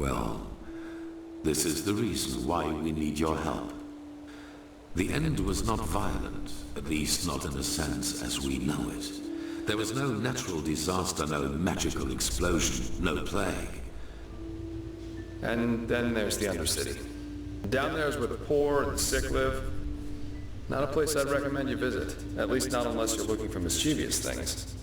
Well, this is the reason why we need your help. The end was not violent, at least not in a sense as we know it. There was no natural disaster, no magical explosion, no plague. And then there's the Undercity. Down there is where the poor and the sick live. Not a place I'd recommend you visit, at least not unless you're looking for mischievous things.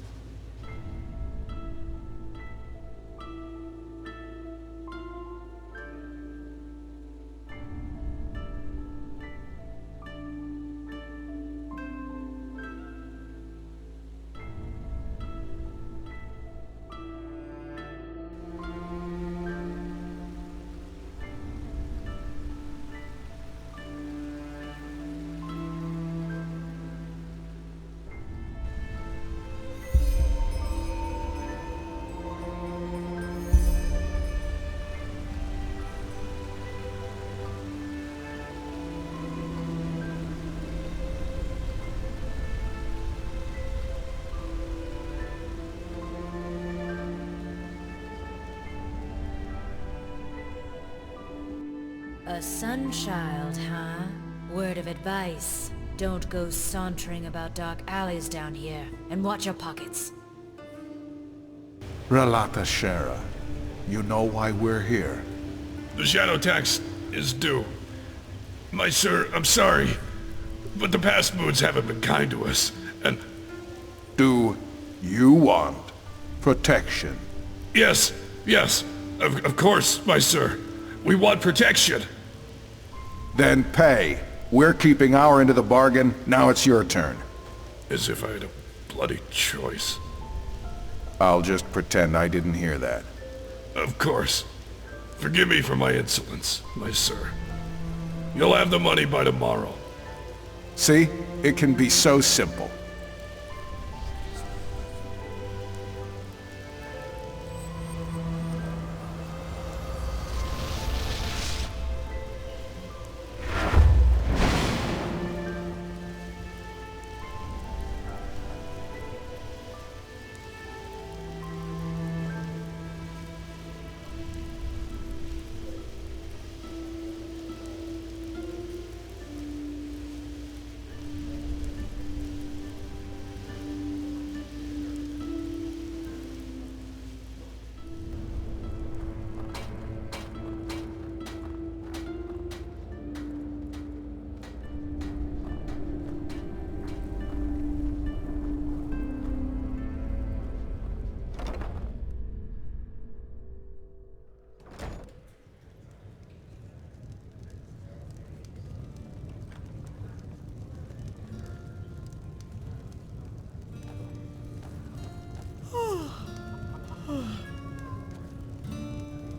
A sunchild, huh? Word of advice. Don't go sauntering about dark alleys down here, and watch your pockets. Relata Shara. You know why we're here. The shadow tax is due. My sir, I'm sorry, but the past moons haven't been kind to us, and... Do you want protection? Yes, of course, my sir. We want protection. Then pay. We're keeping our end of the bargain. Now it's your turn. As if I had a bloody choice. I'll just pretend I didn't hear that. Of course. Forgive me for my insolence, my sir. You'll have the money by tomorrow. See? It can be so simple.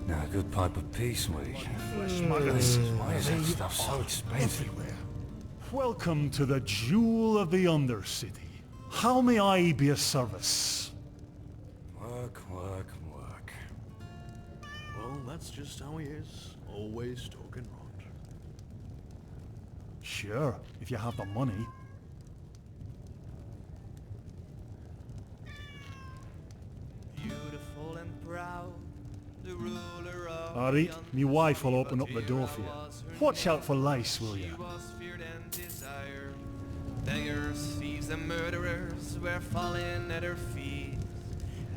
Now, a good pipe of peace, mate. Why is that stuff so expensive? Welcome to the Jewel of the Undercity. How may I be of service? Work. Well, that's just how he is. Always talking rot. Sure, if you have the money. Beautiful and proud, the ruler of Alright, me wife will open up the door for you. Watch out for lice, will you? Beggars, thieves and murderers were falling at her feet.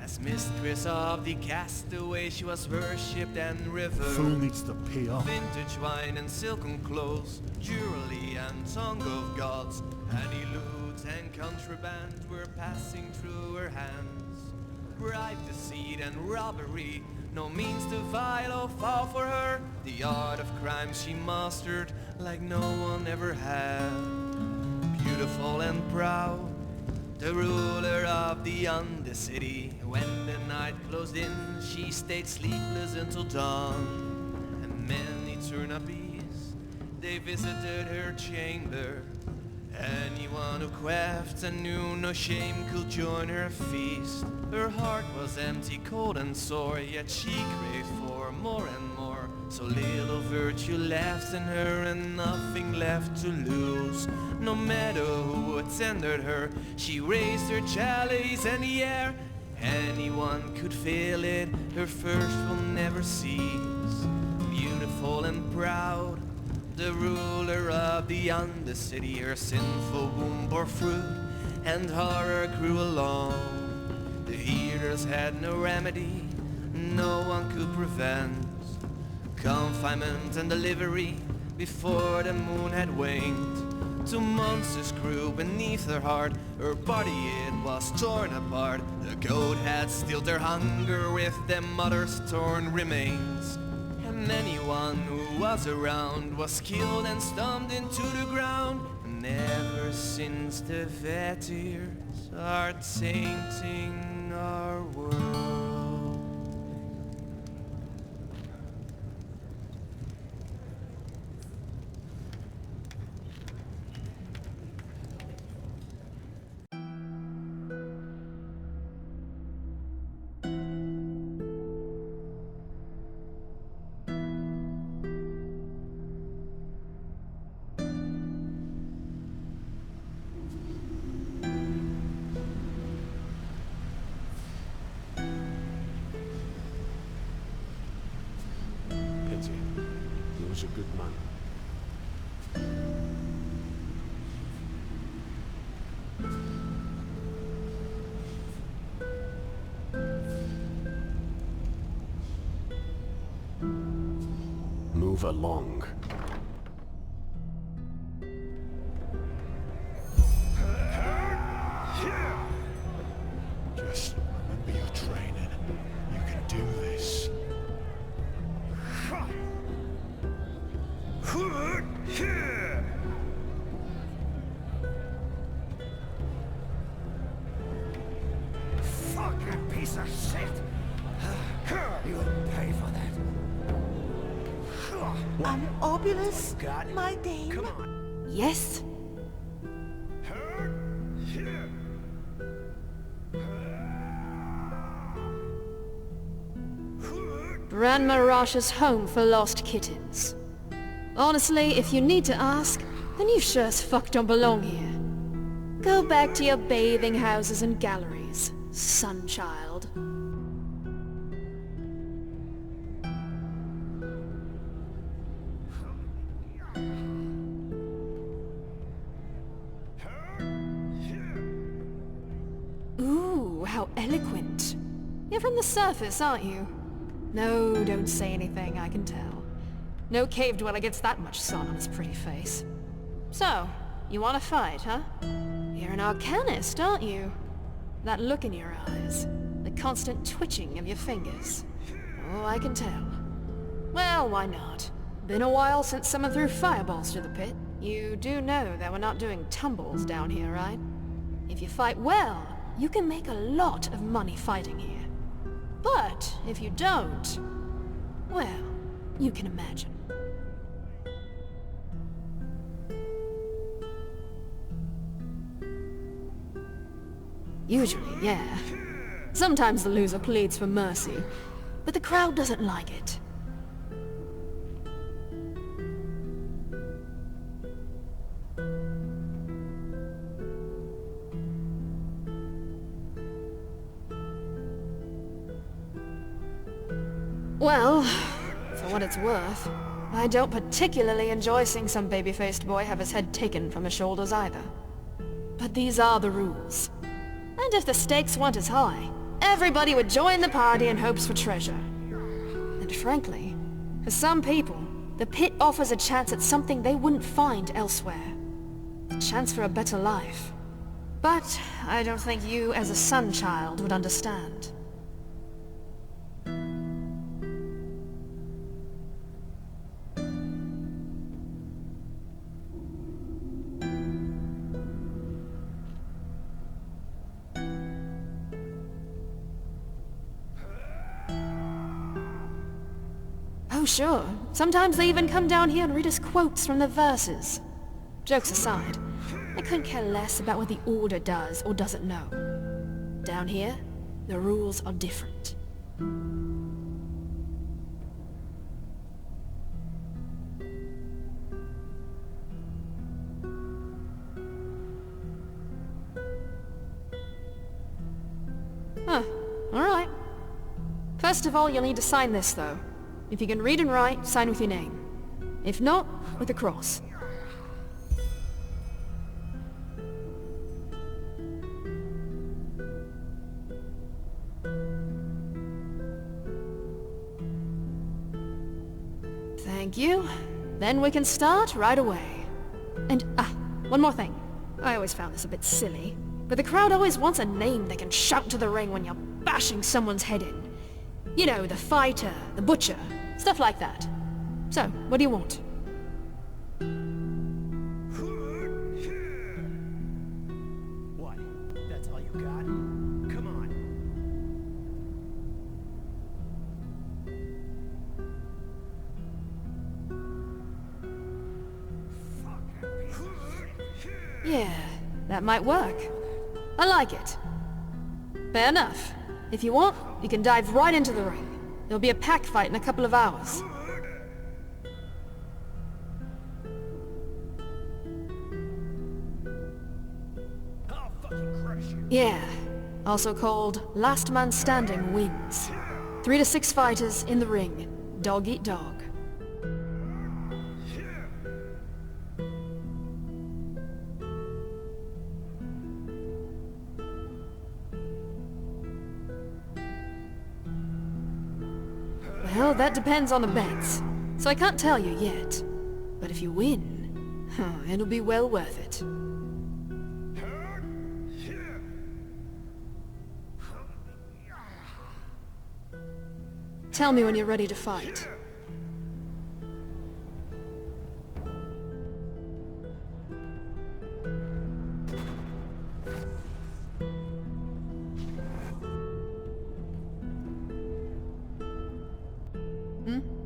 As mistress of the castaway she was worshipped and revered. Fool needs to pay up. Vintage wine and silken clothes, jewelry and tongue of gods, any loot and contraband were passing through her hands. Bribe, deceit and robbery, no means to vile or fall for her. The art of crime she mastered like no one ever had. Beautiful and proud, the ruler of the Undercity. When the night closed in, she stayed sleepless until dawn. And many turnipes, they visited her chamber. Anyone who quaffed and knew no shame could join her feast. Her heart was empty, cold and sore, yet she craved for more and more. So little virtue left in her and nothing left to lose. No matter who attended her, she raised her chalice in the air. Anyone could feel it, her thirst will never never sees. Beautiful and proud, the ruler of the Undercity, her sinful womb bore fruit, and horror grew along. The eaters had no remedy, no one could prevent confinement and delivery before the moon had waned. 2 monsters grew beneath her heart, her body it was torn apart. The goat had stilled their hunger with their mother's torn remains. And anyone who was around was killed and stomped into the ground. And ever since the Vetirs are tainting our world. He was a good man. Move along. Just remember your training. You can do this. Fucking piece of shit! You'll pay for that. Obulus, my dame? Come on. Yes? Ranma Rasha's home for lost kittens. Honestly, if you need to ask, then you sure as fuck don't belong here. Go back to your bathing houses and galleries, sunchild. Ooh, how eloquent. You're from the surface, aren't you? No, don't say anything, I can tell. No cave dweller gets that much sun on his pretty face. So, you want to fight, huh? You're an arcanist, aren't you? That look in your eyes, the constant twitching of your fingers. Oh, I can tell. Well, why not? Been a while since someone threw fireballs to the pit. You do know that we're not doing tumbles down here, right? If you fight well, you can make a lot of money fighting here. But if you don't, well, you can imagine. Usually, yeah. Sometimes the loser pleads for mercy, but the crowd doesn't like it. Well, for what it's worth, I don't particularly enjoy seeing some baby-faced boy have his head taken from his shoulders either. But these are the rules. And if the stakes weren't as high, everybody would join the party in hopes for treasure. And frankly, for some people, the pit offers a chance at something they wouldn't find elsewhere. A chance for a better life. But I don't think you, as a sun child, would understand. Oh, sure. Sometimes they even come down here and read us quotes from the verses. Jokes aside, I couldn't care less about what the Order does or doesn't know. Down here, the rules are different. Huh. Alright. First of all, you'll need to sign this, though. If you can read and write, sign with your name. If not, with a cross. Thank you. Then we can start right away. And, one more thing. I always found this a bit silly, but the crowd always wants a name they can shout to the ring when you're bashing someone's head in. You know, the fighter, the butcher, stuff like that. So, what do you want? What? That's all you got? Come on. Yeah, that might work. I like it. Fair enough. If you want, you can dive right into the ring. There'll be a pack fight in a couple of hours. I'll fucking crush you. Yeah, also called Last Man Standing wins. 3 to 6 fighters in the ring. Dog eat dog. Well, that depends on the bets, so I can't tell you yet. But if you win, it'll be well worth it. Tell me when you're ready to fight.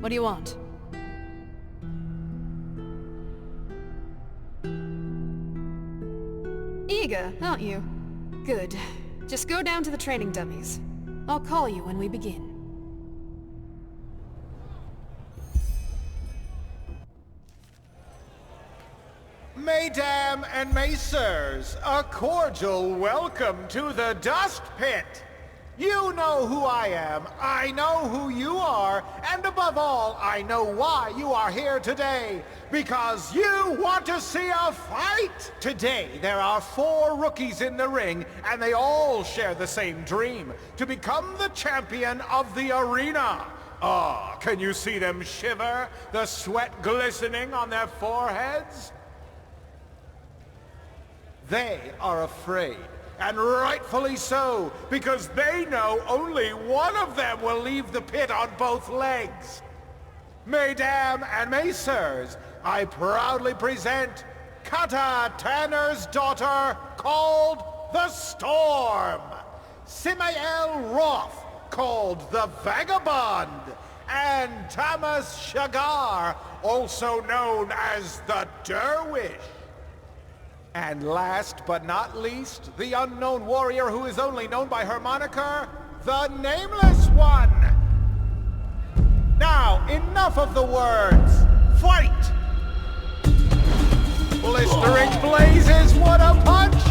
What do you want? Eager, aren't you? Good. Just go down to the training dummies. I'll call you when we begin. Mesdames and messieurs, a cordial welcome to the Dust Pit! You know who I am, I know who you are, and above all, I know why you are here today. Because you want to see a fight! Today, there are 4 rookies in the ring, and they all share the same dream, to become the champion of the arena. Ah, can you see them shiver, the sweat glistening on their foreheads? They are afraid. And rightfully so, because they know only one of them will leave the pit on both legs. Mesdames and messieurs, I proudly present Kata Tanner's daughter, called the Storm. Samael Roth, called the Vagabond. And Thomas Shagar, also known as the Dervish. And last but not least, the unknown warrior who is only known by her moniker, the Nameless One! Now, enough of the words! Fight! Blistering blazes, what a punch!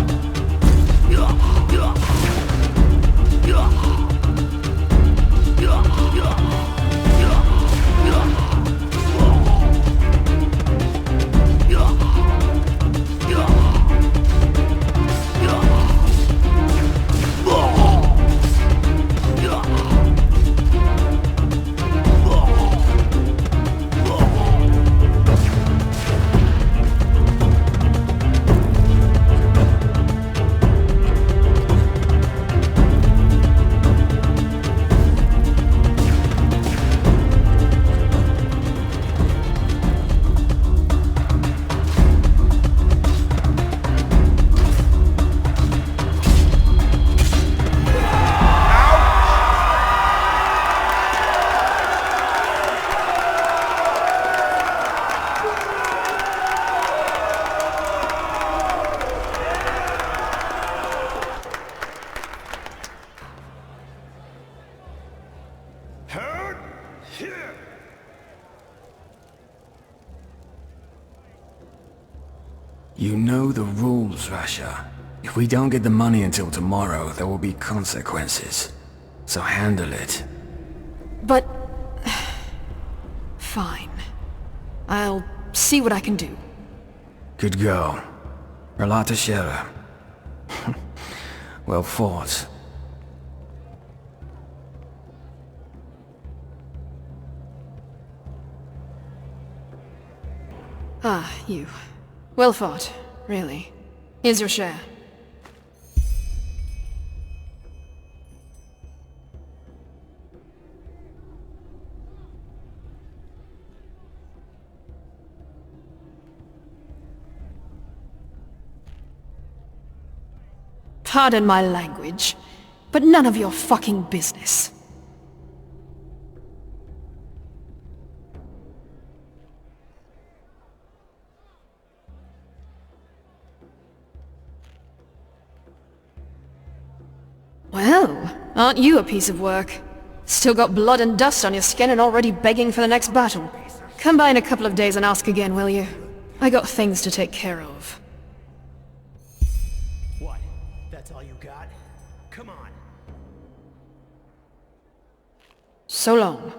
You know the rules, Rasha. If we don't get the money until tomorrow, there will be consequences. So handle it. Fine. I'll see what I can do. Good go. Relata Shera. Well fought. Ah, you. Well fought, really. Here's your share. Pardon my language, but none of your fucking business. Well, aren't you a piece of work? Still got blood and dust on your skin and already begging for the next battle. Come by in a couple of days and ask again, will you? I got things to take care of. What? That's all you got? Come on. So long.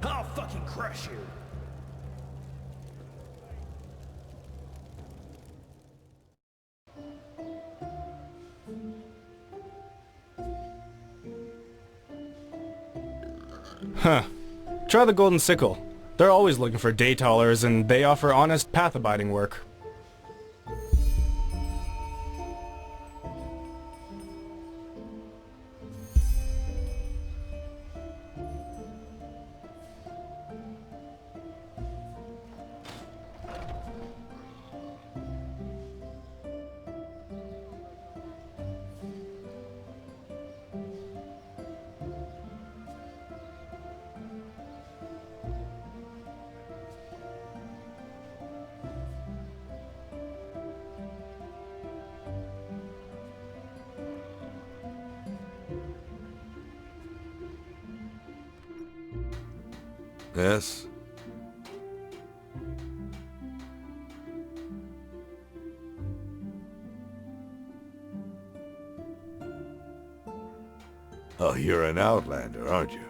I'll fucking crush you. Huh. Try the Golden Sickle. They're always looking for day tailors, and they offer honest, path-abiding work. Yes? Oh, you're an outlander, aren't you?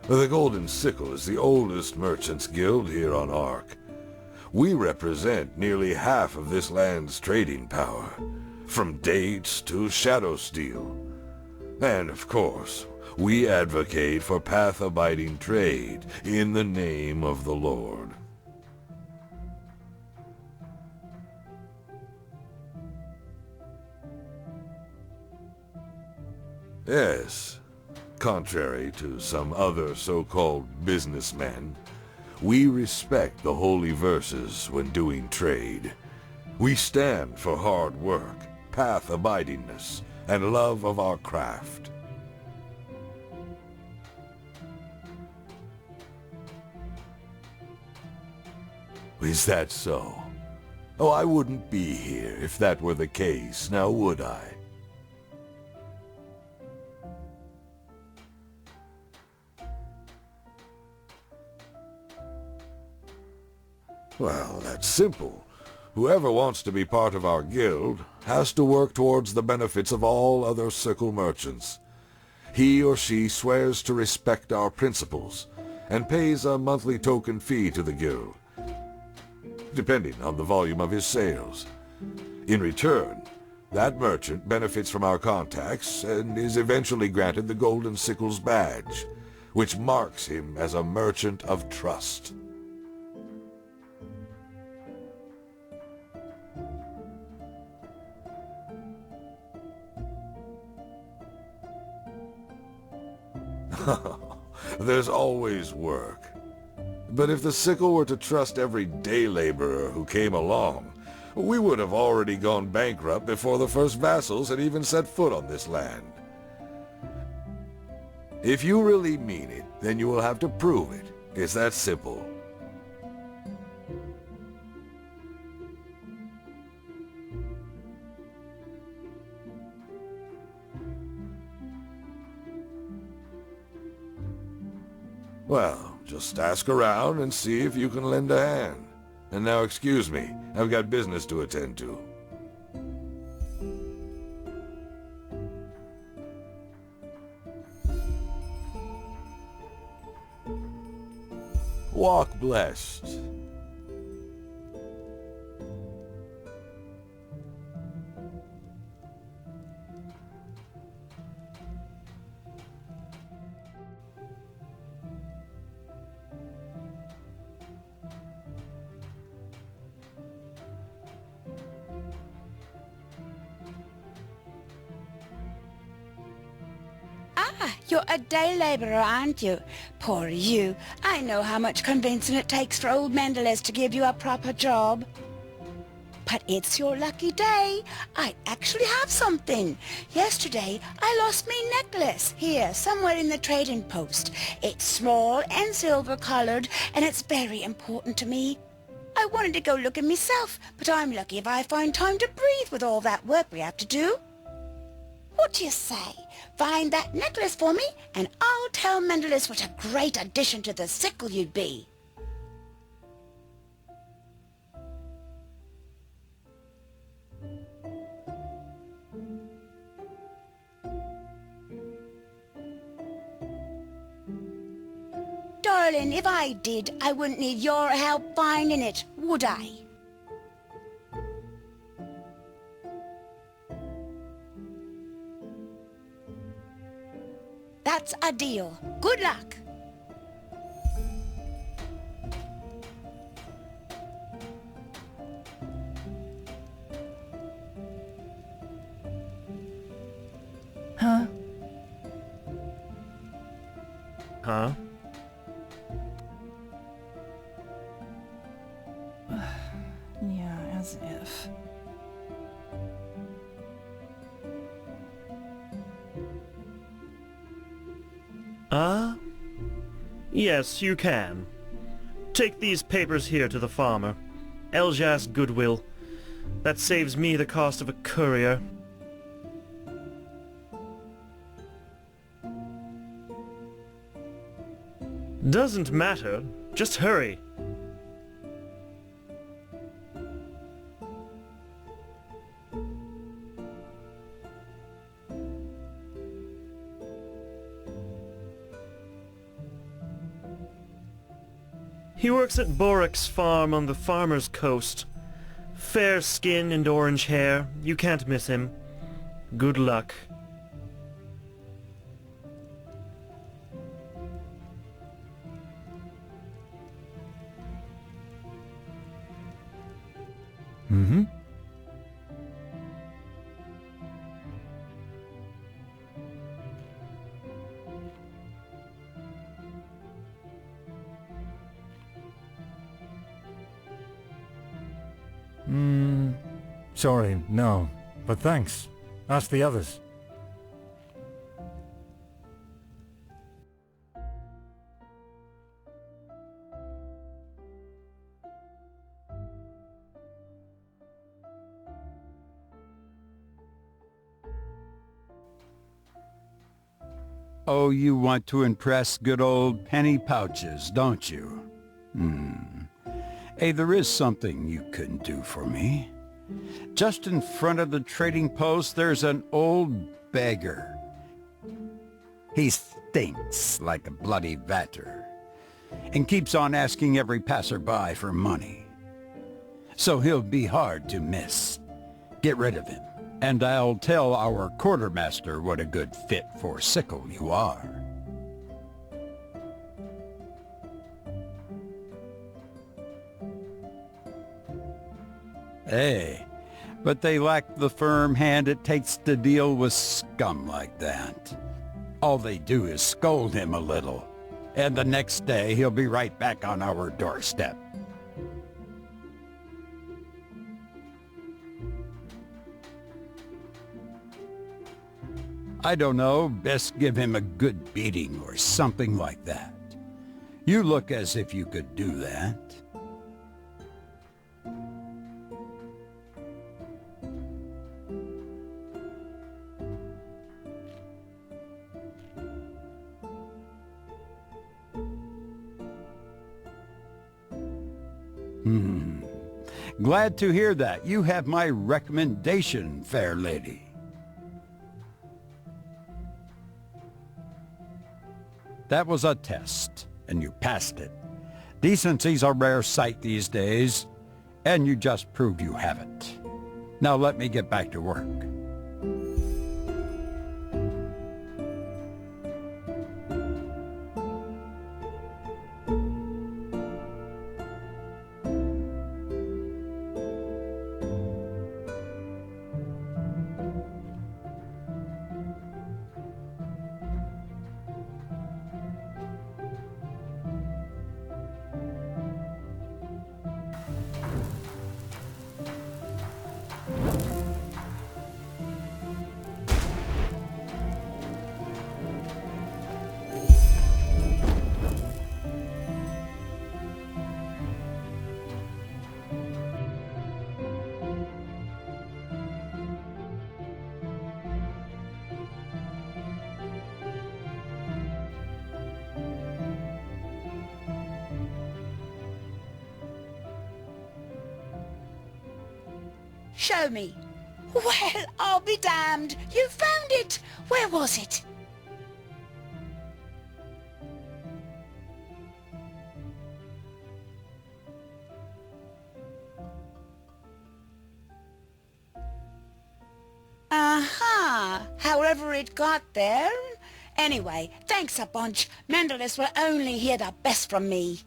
The Golden Sickle is the oldest merchants' guild here on Ark. We represent nearly half of this land's trading power, from dates to shadow steel. And, of course, we advocate for path-abiding trade in the name of the Lord. Yes, contrary to some other so-called businessmen, we respect the holy verses when doing trade. We stand for hard work, path-abidingness, and love of our craft. Is that so? Oh, I wouldn't be here if that were the case, now would I? Well, that's simple. Whoever wants to be part of our guild has to work towards the benefits of all other Sickle merchants. He or she swears to respect our principles and pays a monthly token fee to the guild, depending on the volume of his sales. In return, that merchant benefits from our contacts and is eventually granted the Golden Sickle's badge, which marks him as a merchant of trust. There's always work. But if the Sickle were to trust every day laborer who came along, we would have already gone bankrupt before the first vassals had even set foot on this land. If you really mean it, then you will have to prove it. It's that simple. Well, just Just ask around and see if you can lend a hand. And now excuse me, I've got business to attend to. Walk blessed. You're a day laborer, aren't you? Poor you. I know how much convincing it takes for old Mendelez to give you a proper job. But it's your lucky day. I actually have something. Yesterday, I lost me necklace here, somewhere in the trading post. It's small and silver-colored, and it's very important to me. I wanted to go looking myself, but I'm lucky if I find time to breathe with all that work we have to do. What do you say? Find that necklace for me, and I'll tell Mendelez what a great addition to the sickle you'd be. Darling, if I did, I wouldn't need your help finding it, would I? That's a deal. Good luck. Huh? Huh? Yeah, as if. Yes, you can. Take these papers here to the farmer. Eljas Goodwill. That saves me the cost of a courier. Doesn't matter. Just hurry. He works at Borik's farm on the farmer's coast. Fair skin and orange hair. You can't miss him. Good luck. Mm-hmm. Sorry, no. But thanks. Ask the others. Oh, you want to impress good old penny pouches, don't you? Hey, there is something you can do for me. Just in front of the trading post, there's an old beggar. He stinks like a bloody vater, and keeps on asking every passerby for money. So he'll be hard to miss. Get rid of him, and I'll tell our quartermaster what a good fit for sickle you are. Hey, but they lack the firm hand it takes to deal with scum like that. All they do is scold him a little, and the next day he'll be right back on our doorstep. I don't know, best give him a good beating or something like that. You look as if you could do that. Glad to hear that. You have my recommendation, fair lady. That was a test, and you passed it. Decency's a rare sight these days, and you just proved you have it. Now let me get back to work. Show me. Well, I'll be damned. You found it. Where was it? Aha! However it got there. Anyway, thanks a bunch. Mendelers will only hear the best from me.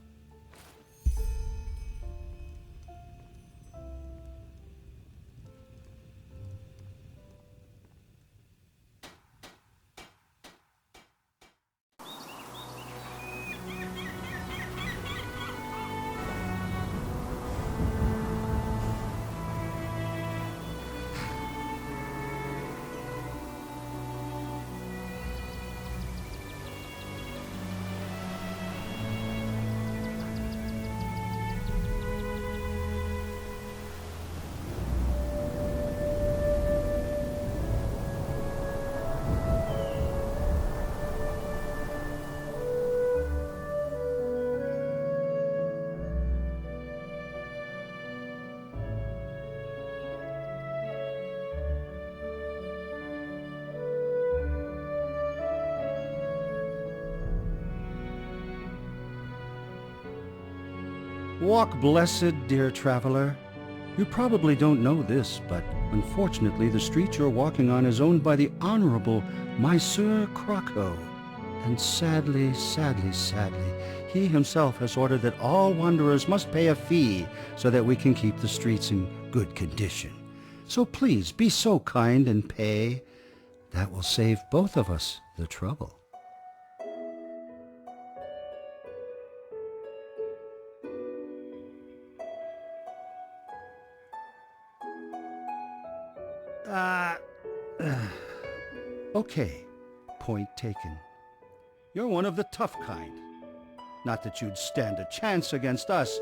Walk blessed, dear traveler. You probably don't know this, but unfortunately the street you're walking on is owned by the Honorable Monsieur Croco. And sadly, he himself has ordered that all wanderers must pay a fee so that we can keep the streets in good condition. So please be so kind and pay. That will save both of us the trouble. Okay, point taken. You're one of the tough kind. Not that you'd stand a chance against us,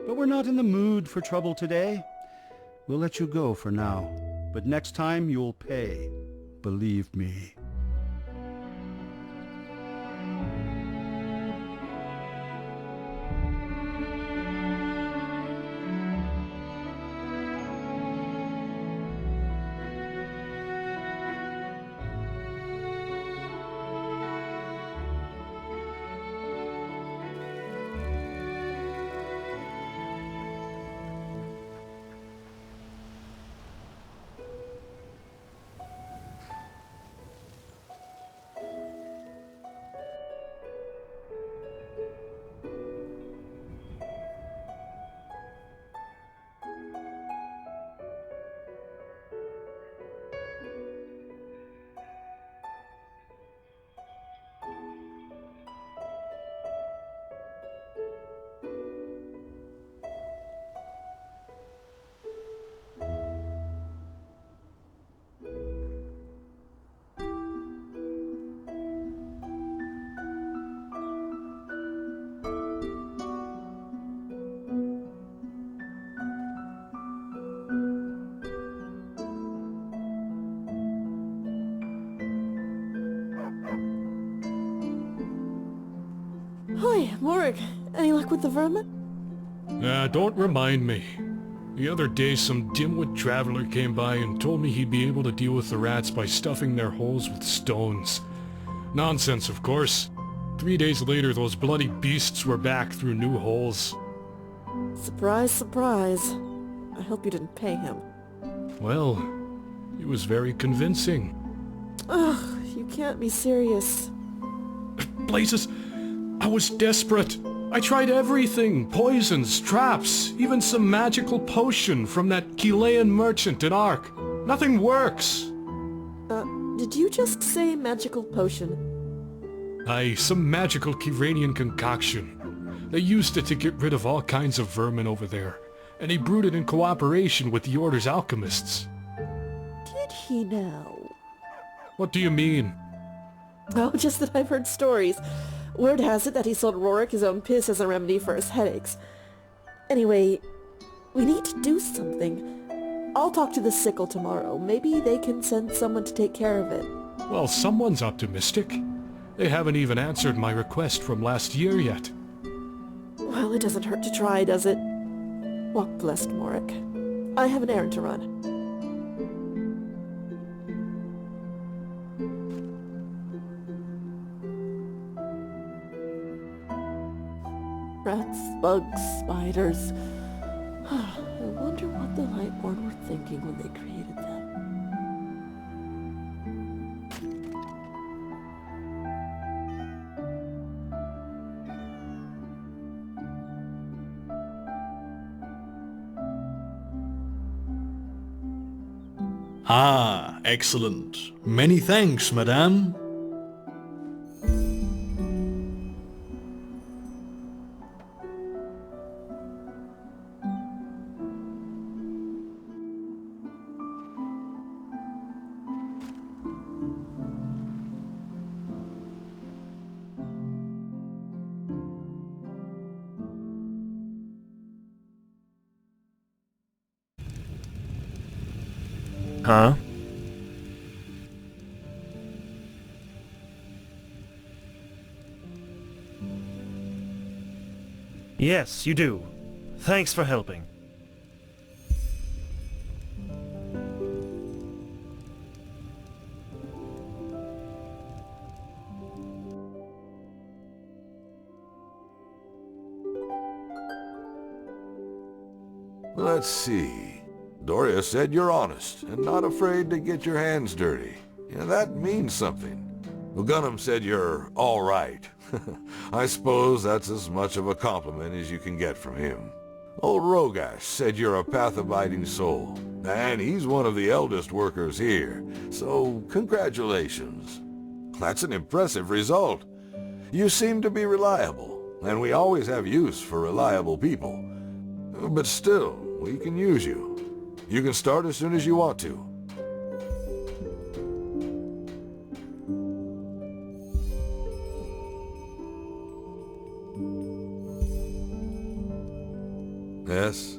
but we're not in the mood for trouble today. We'll let you go for now, but next time you'll pay. Believe me. Hi, Morag. Any luck with the vermin? Don't remind me. The other day some dimwit traveler came by and told me he'd be able to deal with the rats by stuffing their holes with stones. Nonsense, of course. 3 days later, those bloody beasts were back through new holes. Surprise, surprise. I hope you didn't pay him. Well, he was very convincing. Ugh, you can't be serious. Blazes, I was desperate. I tried everything. Poisons, traps, even some magical potion from that Chilean merchant in Ark. Nothing works. Did you just say magical potion? Aye, some magical Kiranian concoction. They used it to get rid of all kinds of vermin over there, and he brewed it in cooperation with the Order's alchemists. Did he now? What do you mean? Oh, just that I've heard stories. Word has it that he sold Rorik his own piss as a remedy for his headaches. Anyway, we need to do something. I'll talk to the Sickle tomorrow. Maybe they can send someone to take care of it. Well, someone's optimistic. They haven't even answered my request from last year yet. Well, it doesn't hurt to try, does it? Walk blessed, Morik. I have an errand to run. Rats, bugs, spiders. I wonder what the Lightborn were thinking when they created them. Ah, excellent. Many thanks, madame. Huh? Yes, you do. Thanks for helping. Let's see. Doria said you're honest and not afraid to get your hands dirty. Yeah, that means something. Gunham said you're all right. I suppose that's as much of a compliment as you can get from him. Old Rogash said you're a path-abiding soul, and he's one of the eldest workers here, so congratulations. That's an impressive result. You seem to be reliable, and we always have use for reliable people. But still, we can use you. You can start as soon as you want to. Yes?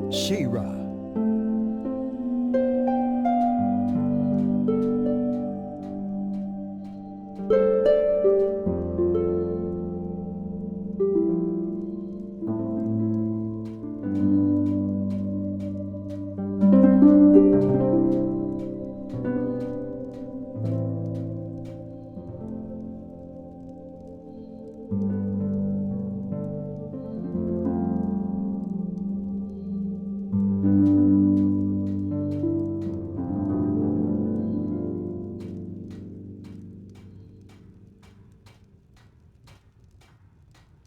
She-Ra.